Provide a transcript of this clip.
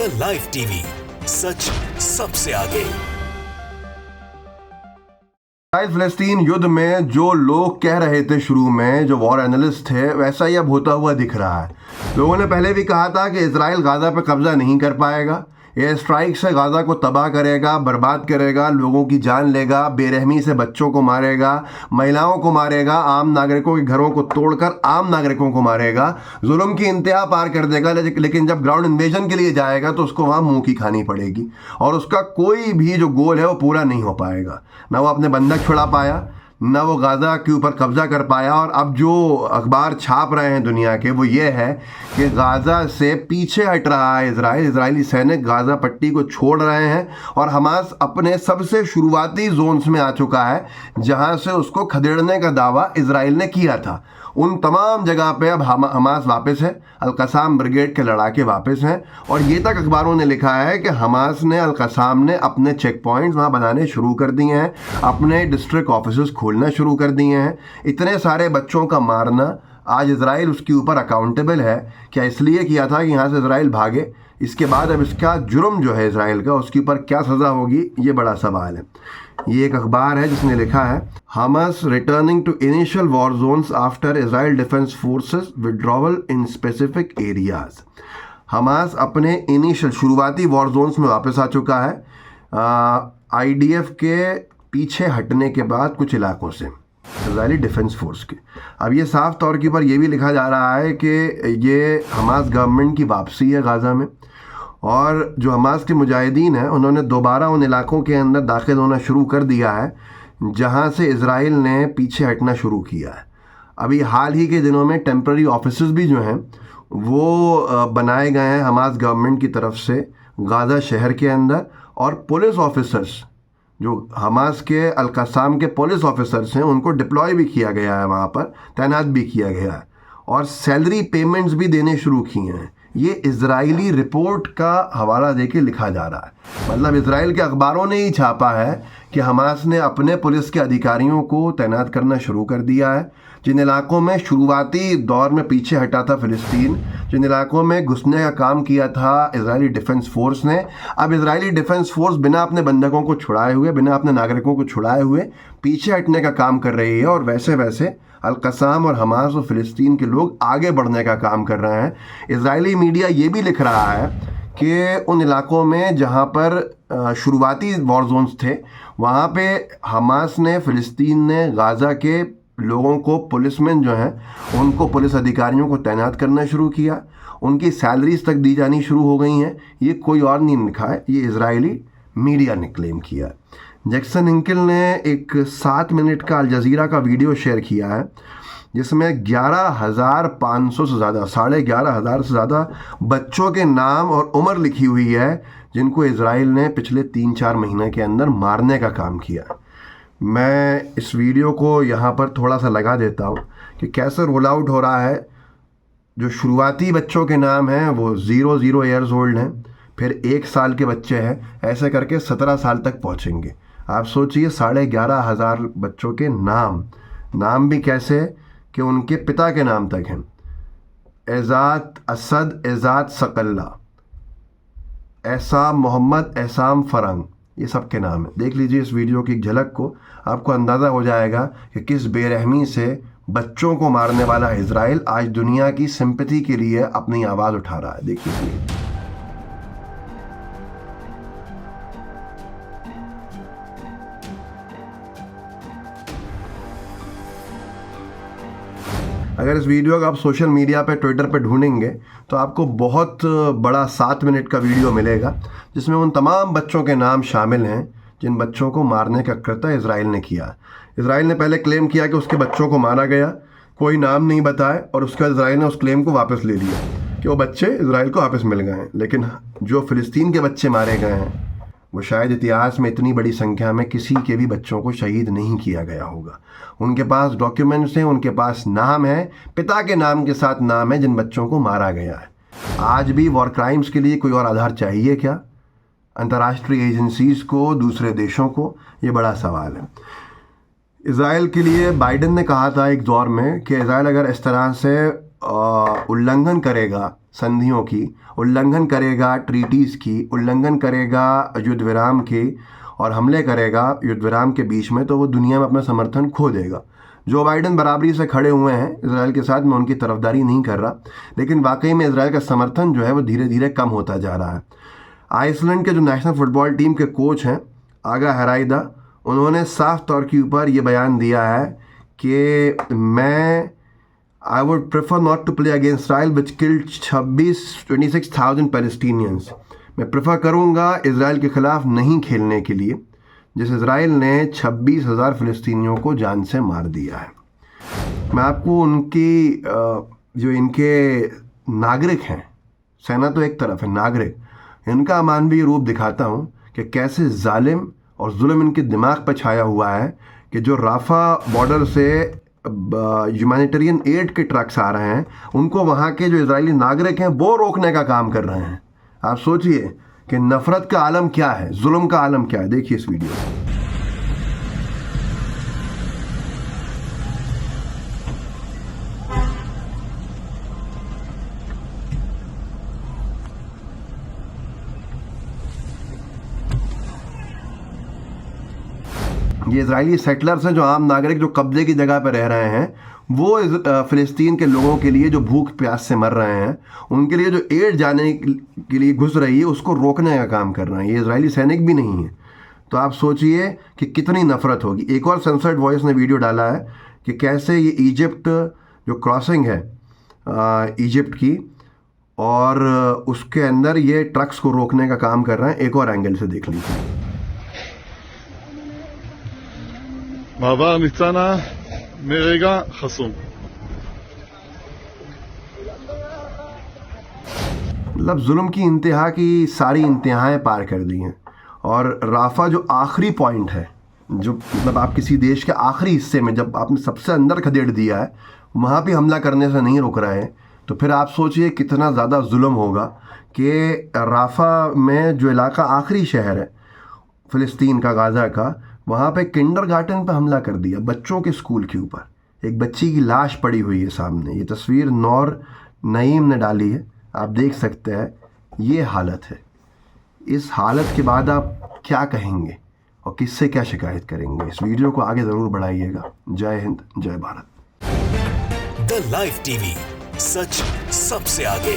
The live TV, सच सबसे आगे। फिलिस्तीन युद्ध में जो लोग कह रहे थे शुरू में, जो वॉर एनालिस्ट थे, वैसा ही अब होता हुआ दिख रहा है। लोगों ने पहले भी कहा था कि इजराइल गाजा पर कब्जा नहीं कर पाएगा, एयर स्ट्राइक से गाजा को तबाह करेगा, बर्बाद करेगा, लोगों की जान लेगा, बेरहमी से बच्चों को मारेगा, महिलाओं को मारेगा, आम नागरिकों के घरों को तोड़कर आम नागरिकों को मारेगा, जुल्म की इंतहा पार कर देगा। लेकिन जब ग्राउंड इन्वेजन के लिए जाएगा तो उसको वहाँ मुंह की खानी पड़ेगी और उसका कोई भी जो गोल है वो पूरा नहीं हो पाएगा। ना वो अपने बंधक छुड़ा पाया, ना वो गाज़ा के ऊपर कब्ज़ा कर पाया। और अब जो अखबार छाप रहे हैं दुनिया के, वो ये है कि गाज़ा से पीछे हट रहा है इजराइल। इजरायली सैनिक गाज़ा पट्टी को छोड़ रहे हैं और हमास अपने सबसे शुरुआती जोन्स में आ चुका है जहां से उसको खदेड़ने का दावा इजराइल ने किया था। उन तमाम जगह पे अब हमास वापस है, अल-कसाम ब्रिगेड के लड़ाके वापस हैं। और ये तक अखबारों ने लिखा है कि हमास ने, अल-कसाम ने अपने चेक पॉइंट्स वहाँ बनाने शुरू कर दिए हैं, अपने डिस्ट्रिक्ट ऑफिस खोलना शुरू कर दिए हैं। इतने सारे बच्चों का मारना आज इजराइल उसके ऊपर अकाउंटेबल है। क्या इसलिए किया था कि यहाँ से इजराइल भागे? इसके बाद अब इसका जुर्म जो है इजराइल का, उसके ऊपर क्या सज़ा होगी, ये बड़ा सवाल है। ये एक अखबार है जिसने लिखा है, Hamas returning to initial war zones after Israel defence forces withdrawal in specific areas. Hamas अपने इनिशियल शुरुआती वॉर जोन्स में वापस आ चुका है, आईडीएफ के पीछे हटने के बाद कुछ इलाकों से, इजरायली डिफेंस फोर्स के। अब ये साफ तौर के ऊपर ये भी लिखा जा रहा है कि ये हमास गवर्नमेंट की वापसी है गाज़ा में, और जो हमास के मुजाहिदीन हैं उन्होंने दोबारा उन इलाकों के अंदर दाखिल होना शुरू कर दिया है जहां से इजराइल ने पीछे हटना शुरू किया है। अभी हाल ही के दिनों में टेम्पररी ऑफिसेस भी जो हैं वो बनाए गए हैं हमास गवर्नमेंट की तरफ से गाज़ा शहर के अंदर, और पुलिस ऑफिसर्स जो हमास के अल-कसाम के पुलिस ऑफिसर्स हैं उनको डिप्लॉय भी किया गया है, वहाँ पर तैनात भी किया गया है, और सैलरी पेमेंट्स भी देने शुरू किए हैं। ये इजरायली रिपोर्ट का हवाला देके लिखा जा रहा है। मतलब इजराइल के अखबारों ने ही छापा है कि हमास ने अपने पुलिस के अधिकारियों को तैनात करना शुरू कर दिया है। जिन इलाकों में शुरुआती दौर में पीछे हटा था फिलिस्तीन, जिन इलाकों में घुसने का काम किया था इजरायली डिफेंस फोर्स ने, अब इजरायली डिफेंस फोर्स बिना अपने बंधकों को छुड़ाए हुए, बिना अपने नागरिकों को छुड़ाए हुए पीछे हटने का काम कर रही है। और वैसे वैसे अल-कसाम और हमास और फ़िलिस्तीन के लोग आगे बढ़ने का काम कर रहे हैं। इजरायली मीडिया ये भी लिख रहा है कि उन इलाकों में जहाँ पर शुरुआती वॉर जोन्स थे, वहाँ पे हमास ने, फ़िलिस्तीन ने गाज़ा के लोगों को, पुलिसमैन जो हैं उनको, पुलिस अधिकारियों को तैनात करना शुरू किया। उनकी सैलरीज तक दी जानी शुरू हो गई हैं। ये कोई और नहीं लिखा है, ये इजरायली मीडिया ने क्लेम किया। जैक्सन हिंकल ने एक 7 मिनट का अल जज़ीरा का वीडियो शेयर किया है जिसमें 11,500 से ज़्यादा, 11,500 से ज़्यादा बच्चों के नाम और उम्र लिखी हुई है जिनको इजराइल ने पिछले 3-4 महीने के अंदर मारने का काम किया। मैं इस वीडियो को यहाँ पर थोड़ा सा लगा देता हूँ कि कैसे रोल आउट हो रहा है। जो शुरुआती बच्चों के नाम हैं वो 0 ईयर्स ओल्ड हैं, फिर 1 साल के बच्चे हैं, ऐसे करके 17 साल तक पहुँचेंगे। आप सोचिए 11,500 बच्चों के नाम भी कैसे कि उनके पिता के नाम तक हैं। एजात असद, एजात सकल्ला, एसाम मोहम्मद, एसाम फरंग, ये सब के नाम है। देख लीजिए इस वीडियो की झलक को, आपको अंदाज़ा हो जाएगा कि किस बेरहमी से बच्चों को मारने वाला इजराइल आज दुनिया की सिंपैथी के लिए अपनी आवाज़ उठा रहा है। देखिए अगर इस वीडियो को आप सोशल मीडिया पे, ट्विटर पे ढूंढेंगे तो आपको बहुत बड़ा 7 मिनट का वीडियो मिलेगा जिसमें उन तमाम बच्चों के नाम शामिल हैं जिन बच्चों को मारने का कृत्य इजराइल ने किया। इजराइल ने पहले क्लेम किया कि उसके बच्चों को मारा गया, कोई नाम नहीं बताए, और उसके बाद इजराइल ने उस क्लेम को वापस ले लिया कि वो बच्चे इजराइल को वापस मिल गए हैं। लेकिन जो फ़िलिस्तीन के बच्चे मारे गए हैं वो शायद इतिहास में इतनी बड़ी संख्या में किसी के भी बच्चों को शहीद नहीं किया गया होगा। उनके पास डॉक्यूमेंट्स हैं, उनके पास नाम है, पिता के नाम के साथ नाम है जिन बच्चों को मारा गया है। आज भी वॉर क्राइम्स के लिए कोई और आधार चाहिए क्या अंतर्राष्ट्रीय एजेंसीज को, दूसरे देशों को? ये बड़ा सवाल है। इजराइल के लिए बाइडेन ने कहा था एक दौर में कि इजराइल अगर इस तरह से उल्लंघन करेगा संधियों की, उल्लंघन करेगा ट्रीटीज़ की, उल्लंघन करेगा युद्ध विराम की और हमले करेगा युद्ध विराम के बीच में, तो वो दुनिया में अपना समर्थन खो देगा। जो बाइडेन बराबरी से खड़े हुए हैं इसराइल के साथ, मैं उनकी तरफदारी नहीं कर रहा, लेकिन वाकई में इसराइल का समर्थन जो है वो धीरे धीरे कम होता जा रहा है। आइसलैंड के जो नेशनल फुटबॉल टीम के कोच हैं आगा हेराइदा, उन्होंने साफ तौर के ऊपर ये बयान दिया है कि I would prefer not to play against Israel which killed 26,000 Palestinians. मैं प्रेफर करूँगा इसराइल के ख़िलाफ़ नहीं खेलने के लिए, जिस इसराइल ने 26,000 फ़लस्तीनियों को जान से मार दिया है। मैं आपको उनकी जो इनके नागरिक हैं, सेना तो एक तरफ है, नागरिक, इनका अमानवीय रूप दिखाता हूँ कि कैसे जालिम और जुल्म इनके दिमाग पर छाया हुआ है कि जो राफा बॉर्डर से ह्यूमैनिटेरियन एड के ट्रक्स आ रहे हैं, उनको वहाँ के जो इजरायली नागरिक हैं वो रोकने का काम कर रहे हैं। आप सोचिए कि नफ़रत का आलम क्या है, जुल्म का आलम क्या है। देखिए इस वीडियो में। ये इजरायली सेटलर्स हैं, जो आम नागरिक जो कब्जे की जगह पर रह रहे हैं, वो फ़िलिस्तीन के लोगों के लिए जो भूख प्यास से मर रहे हैं, उनके लिए जो एड जाने के लिए घुस रही है, उसको रोकने का काम कर रहे हैं। ये इजरायली सैनिक भी नहीं है। तो आप सोचिए कि कितनी नफ़रत होगी। एक और सेंसर्ड वॉइस ने वीडियो डाला है कि कैसे ये इजिप्ट जो क्रॉसिंग है इजिप्ट की, और उसके अंदर ये ट्रक्स को रोकने का काम कर रहे हैं। एक और एंगल से देख लीजिए। מעבר ניצנה מרגע חסום. मतलब जुल्म की इंतहा की सारी इंतहाएं पार कर दी हैं, और राफा जो आखिरी पॉइंट है, जो मतलब आप किसी देश के आखिरी हिस्से में जब आपने सबसे अंदर खदेड़ दिया है, वहाँ भी हमला करने से नहीं रुक रहे हैं, तो फिर आप सोचिए कितना ज़्यादा जुल्म होगा कि राफा में जो इलाका आखिरी शहर है फ़िलिस्तीन का, गाज़ा का, वहाँ पे किंडरगार्टन पे हमला कर दिया, बच्चों के स्कूल के ऊपर। एक बच्ची की लाश पड़ी हुई है सामने। ये तस्वीर नौर नईम ने डाली है, आप देख सकते हैं। ये हालत है। इस हालत के बाद आप क्या कहेंगे और किससे क्या शिकायत करेंगे? इस वीडियो को आगे ज़रूर बढ़ाइएगा। जय हिंद, जय भारत। द लाइव टीवी, सच सबसे आगे।